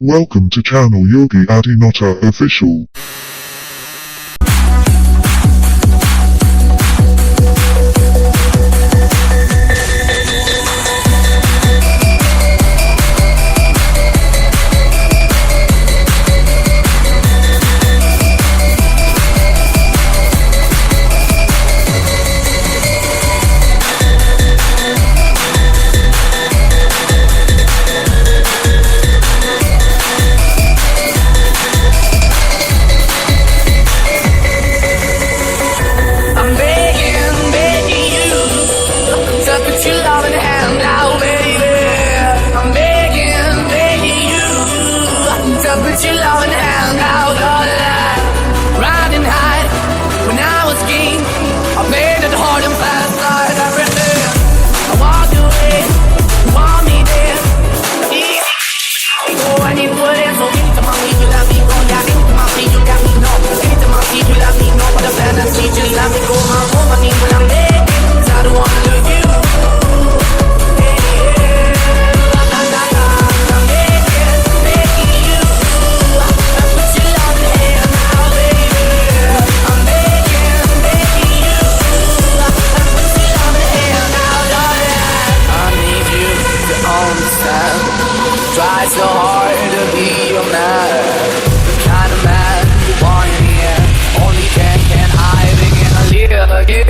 Welcome to channel Yogi Adinata official. Try so hard to be your man, the kind of man you want in the end. Only can I begin to live again.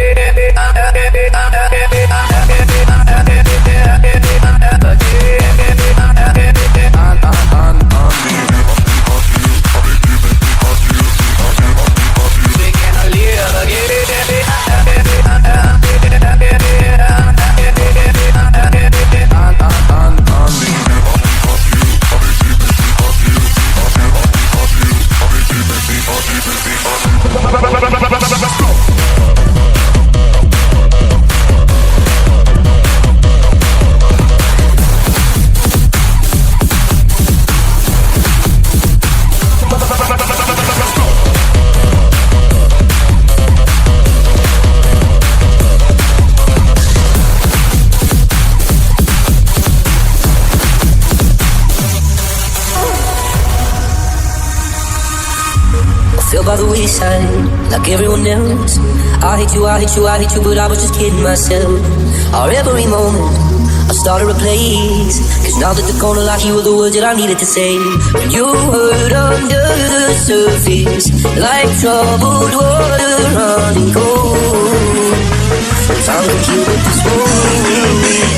Fell by the wayside, like everyone else. I hate you, but I was just kidding myself. Our every moment, I started a place. Cause now that the corner like you were the words that I needed to say. When you hurt under the surface, like troubled water running cold. Time to kill with this moment.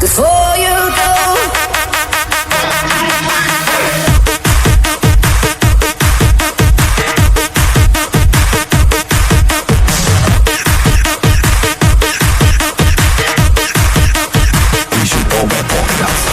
Before you go, We should all be podcast.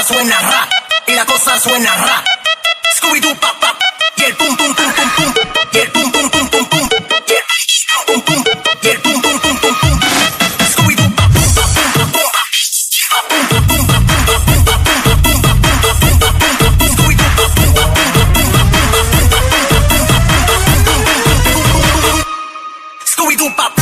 Suena rap, y la cosa suena rap. Scooby-Doo, pap, pap, y el pum, pum, pum, pum, pum, y el pum, pum, pum, pum, pum, y el pum, pum, pum, y el pum, pum, pum, pum, pum. Scooby-Doo, pap, pum, pap, pum, pap, pum, Scooby-Doo, pap.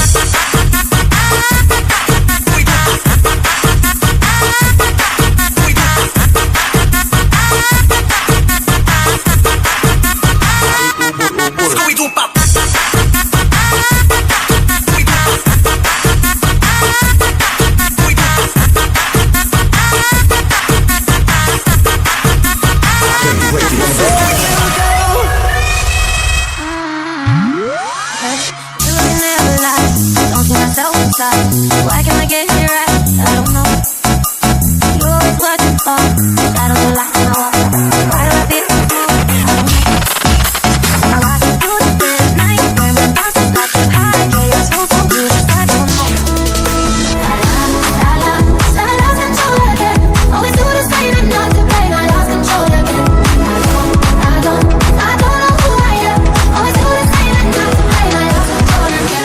Why can't I get it right? I don't know. You're always watching for shadows of light in my walk. Why do I feel so small? I don't know. I watch you do the good night when we're bouncing like a high. Yeah, you're so good, I don't know. I lost control again. Always do the same and not to blame. I lost control again. I don't know who I am. Always do the same and not to blame. I lost control again.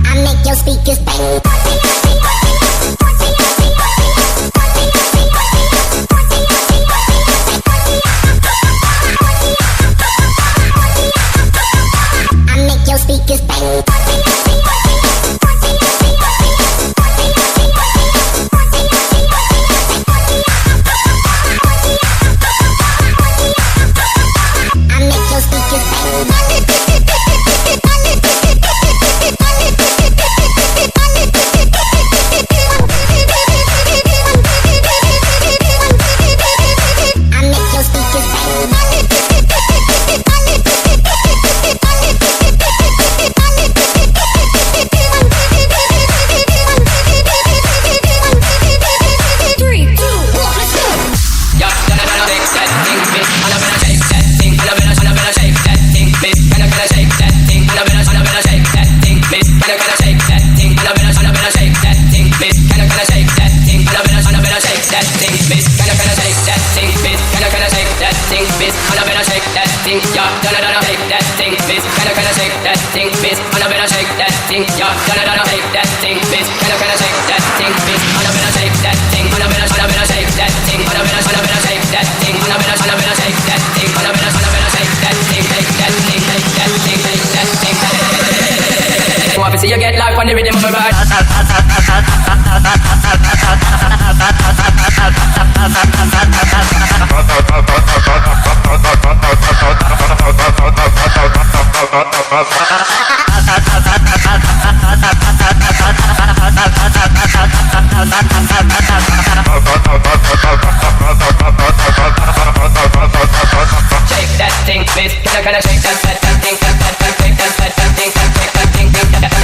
I make your speakers bang. I make your speakers bang. I make your speakers I make your speakers Three, two, one, let's go. Yeah, gonna shake that thing, bitch. Gonna shake that thing. Gonna shake that thing, bitch. Gonna shake that thing. Gonna shake that thing, bitch. Gonna shake that thing. Gonna shake that thing, bitch. Gonna shake that thing. Gonna shake that thing, bitch. Gonna shake that thing, bitch. Gonna shake that thing, bitch. Gonna shake that thing. Yeah, gonna shake that thing, bitch. Gonna shake that thing, bitch. Gonna shake that thing. Yeah, gonna shake that thing, bitch. Gonna shake that thing, bitch. Gonna shake that thing. Gonna shake that thing. Gonna shake that thing. Gonna shake that thing. Gonna shake that thing. Shake that thing. Shake that thing. Shake that thing. I want to see you get life on the rhythm of my ride. Shake that thing, bitch. Gonna shake that thing, shake that thing, shake that thing, shake that thing, shake that thing,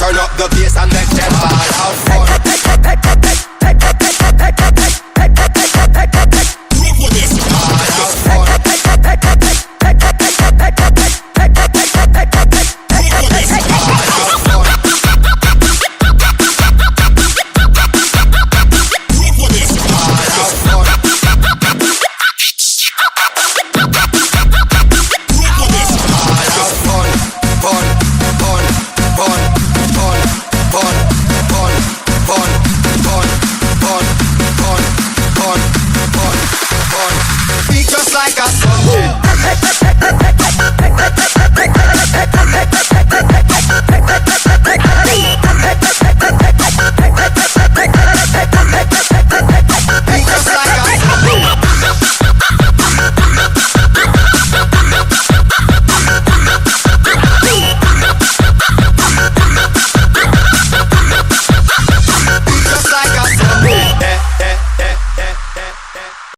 Turn up the bass and make them all have fun. Be just like a sunset.